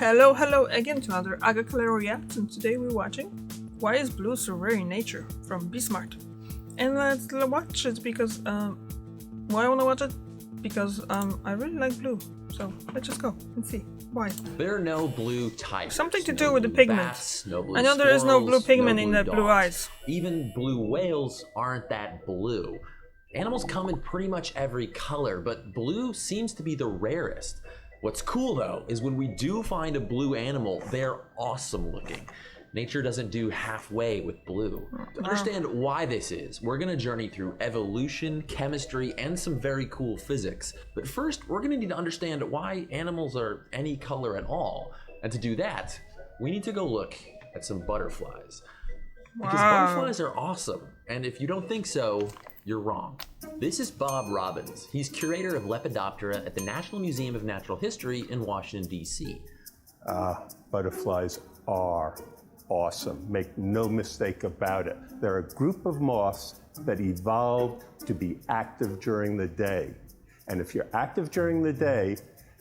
Hello again to another Agakale React, and today we're watching Why is Blue So Rare in Nature from Bismart. And let's watch it because, why I want to watch it? Because I really like blue, so let's just go and see why. There are no blue tigers. Something to no do with the blue pigment. bats, no blue I know there is no blue squirrels, pigment no in the blue dogs. eyes. Even blue whales aren't that blue. Animals come in pretty much every color, but blue seems to be the rarest. What's cool though is when we do find a blue animal, they're awesome looking. Nature doesn't do halfway with blue. To understand why this is, we're gonna journey through evolution, chemistry, and some very cool physics. But first, we're gonna need to understand why animals are any color at all. And to do that, we need to go look at some butterflies. Because butterflies are awesome, and if you don't think so, you're wrong. This is Bob Robbins. He's curator of Lepidoptera at the National Museum of Natural History in Washington, D.C. Butterflies are awesome. Make no mistake about it. They're a group of moths that evolved to be active during the day. And if you're active during the day,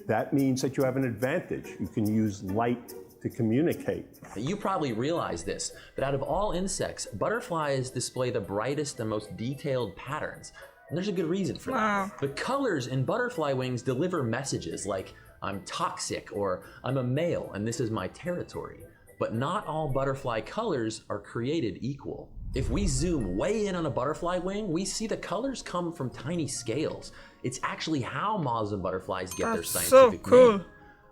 that means that you have an advantage. You can use light to communicate. You probably realize this, but out of all insects, butterflies display the brightest and most detailed patterns. And there's a good reason for that. The colors in butterfly wings deliver messages like, I'm toxic, or I'm a male and this is my territory. But not all butterfly colors are created equal. If we zoom way in on a butterfly wing, we see the colors come from tiny scales. It's actually how moths and butterflies get their scientific name.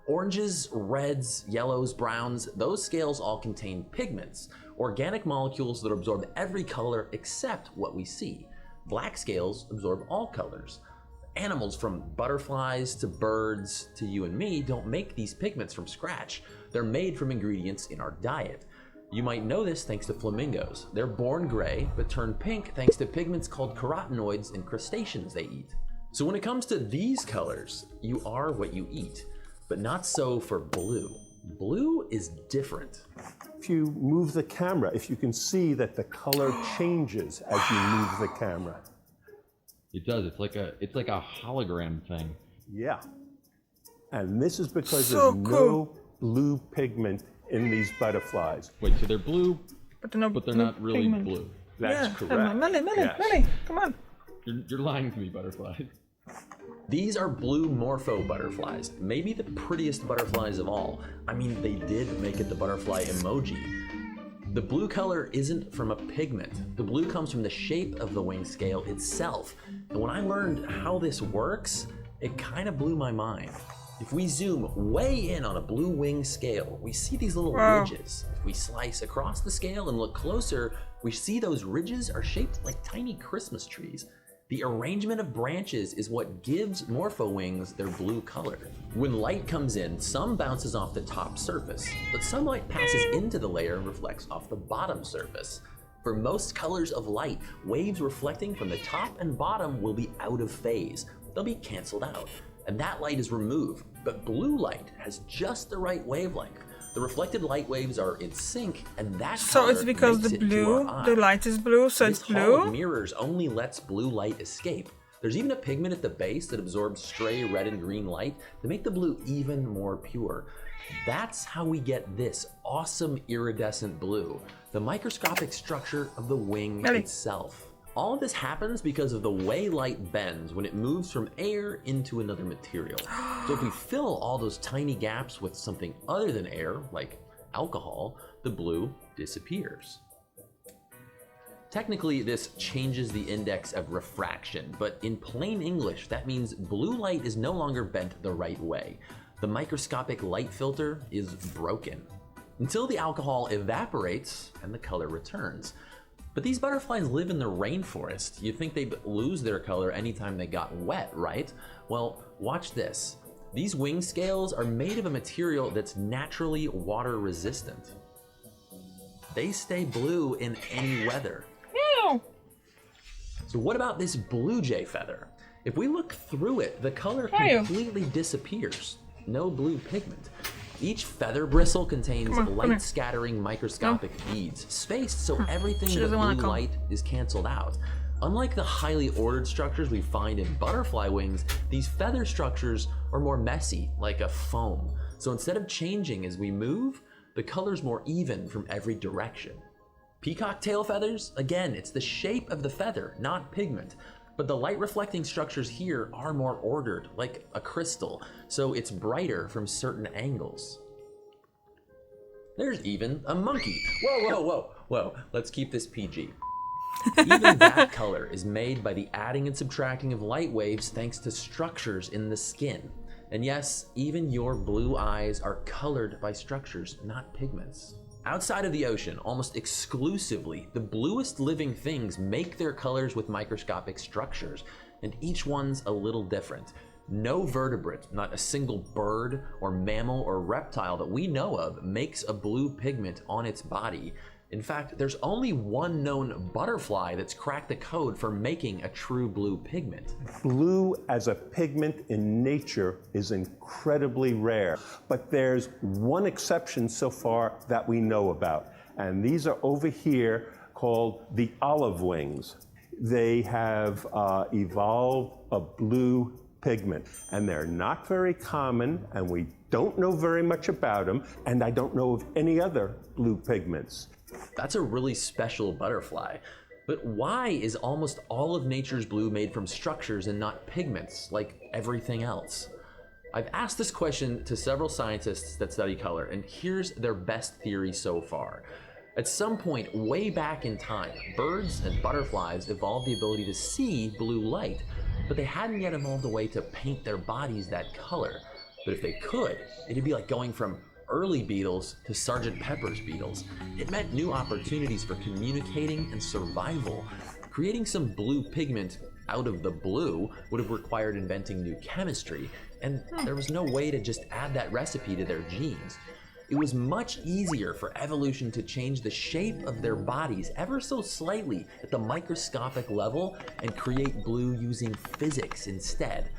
Oranges, reds, yellows, browns, those scales all contain pigments, organic molecules that absorb every color except what we see. Black scales absorb all colors. Animals from butterflies to birds to you and me don't make these pigments from scratch. They're made from ingredients in our diet. You might know this thanks to flamingos. They're born gray but turn pink thanks to pigments called carotenoids in crustaceans they eat. So when it comes to these colors, you are what you eat. But not so for blue. Blue is different. If you move the camera, if you can see that the color changes as you move the camera. It does. It's like a hologram thing. Yeah. And this is because there's no blue pigment in these butterflies. Wait, so they're blue, but they're not really pigment. blue. That's correct. Melly, come on. You're lying to me, butterflies. These are blue morpho butterflies, maybe the prettiest butterflies of all. I mean, they did make it the butterfly emoji. The blue color isn't from a pigment. The blue comes from the shape of the wing scale itself. And when I learned how this works, it kind of blew my mind. If we zoom way in on a blue wing scale, we see these little ridges. If we slice across the scale and look closer, we see those ridges are shaped like tiny Christmas trees. The arrangement of branches is what gives morpho wings their blue color. When light comes in, some bounces off the top surface, but some light passes into the layer and reflects off the bottom surface. For most colors of light, waves reflecting from the top and bottom will be out of phase. They'll be canceled out, and that light is removed. But blue light has just the right wavelength. The reflected light waves are in sync, and that So it's because the light is blue, so it's blue? This hall of mirrors only lets blue light escape. There's even a pigment at the base that absorbs stray red and green light to make the blue even more pure. That's how we get this awesome iridescent blue, the microscopic structure of the wing itself. All of this happens because of the way light bends when it moves from air into another material. So if we fill all those tiny gaps with something other than air, like alcohol, the blue disappears. Technically, this changes the index of refraction, but in plain English, that means blue light is no longer bent the right way. The microscopic light filter is broken until the alcohol evaporates and the color returns. But these butterflies live in the rainforest. You'd think they'd lose their color anytime they got wet, right? Well, watch this. These wing scales are made of a material that's naturally water resistant. They stay blue in any weather. Ew. So what about this blue jay feather? If we look through it, the color completely disappears. No blue pigment. Each feather bristle contains light-scattering microscopic beads, spaced so everything but blue light is canceled out. Unlike the highly ordered structures we find in butterfly wings, these feather structures are more messy, like a foam. So instead of changing as we move, the color's more even from every direction. Peacock tail feathers? Again, it's the shape of the feather, not pigment. But the light reflecting structures here are more ordered, like a crystal, so it's brighter from certain angles. There's even a monkey. Whoa. Let's keep this PG. Even that color is made by the adding and subtracting of light waves thanks to structures in the skin. And yes, even your blue eyes are colored by structures, not pigments. Outside of the ocean, almost exclusively, the bluest living things make their colors with microscopic structures, and each one's a little different. No vertebrate, not a single bird or mammal or reptile that we know of, makes a blue pigment on its body. In fact, there's only one known butterfly that's cracked the code for making a true blue pigment. Blue as a pigment in nature is incredibly rare, but there's one exception so far that we know about, and these are over here called the olive wings. They have evolved a blue pigment, and they're not very common, and we don't know very much about them, and I don't know of any other blue pigments. That's a really special butterfly. But why is almost all of nature's blue made from structures and not pigments, like everything else? I've asked this question to several scientists that study color, and here's their best theory so far. At some point way back in time, birds and butterflies evolved the ability to see blue light, but they hadn't yet evolved a way to paint their bodies that color. But if they could, it'd be like going from early beetles to Sgt. Pepper's beetles. It meant new opportunities for communicating and survival. Creating some blue pigment out of the blue would have required inventing new chemistry, and there was no way to just add that recipe to their genes. It was much easier for evolution to change the shape of their bodies ever so slightly at the microscopic level and create blue using physics instead.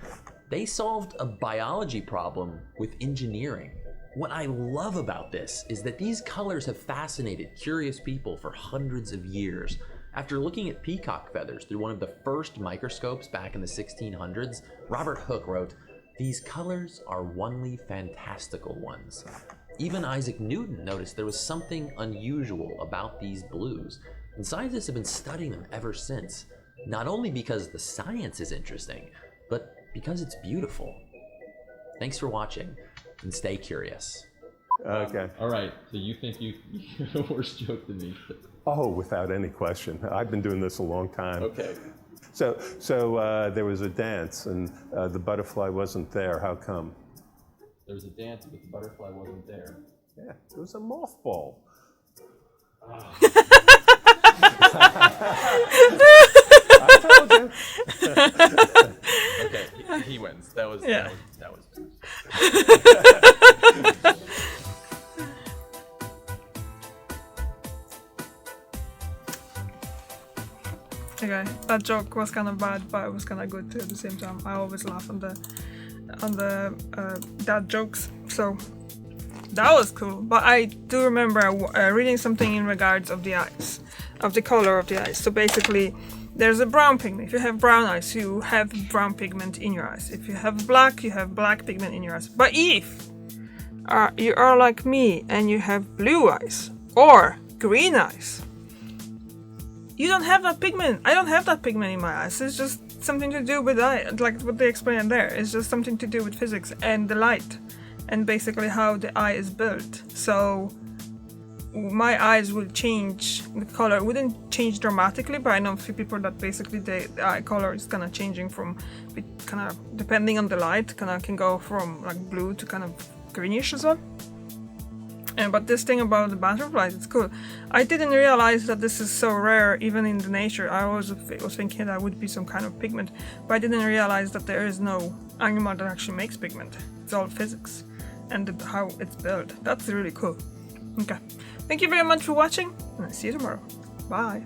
They solved a biology problem with engineering. What I love about this is that these colors have fascinated curious people for hundreds of years. After looking at peacock feathers through one of the first microscopes back in the 1600s, Robert Hooke wrote, "These colors are onely fantastical ones." Even Isaac Newton noticed there was something unusual about these blues, and scientists have been studying them ever since, not only because the science is interesting, but because it's beautiful. Thanks for watching, and stay curious. Okay. All right, so you think you have a worse joke than me? Oh, without any question. I've been doing this a long time. Okay. So there was a dance, and the butterfly wasn't there. How come? There was a dance, but the butterfly wasn't there. Yeah, it was a mothball. I told you. Okay, he wins. That was. Okay, that joke was kind of bad, but it was kind of good too at the same time. I always laugh on the dad jokes, so that was cool. But I do remember reading something in regards of the eyes, of the color of the eyes. So basically, there's a brown pigment. If you have brown eyes, you have brown pigment in your eyes. If you have black, you have black pigment in your eyes. But if you are like me and you have blue eyes or green eyes, you don't have that pigment. I don't have that pigment in my eyes. It's just something to do with like what they explained there. It's just something to do with physics and the light, and basically how the eye is built. So my eyes will change, the color wouldn't change dramatically, but I know a few people that basically the eye color is kind of changing from, kind of depending on the light, kind of can go from like blue to kind of greenish as well. But this thing about the butterflies, it's cool. I didn't realize that this is so rare even in the nature. I was thinking that would be some kind of pigment, but I didn't realize that there is no animal that actually makes pigment. It's all physics and how it's built. That's really cool. Okay, thank you very much for watching, and I'll see you tomorrow. Bye.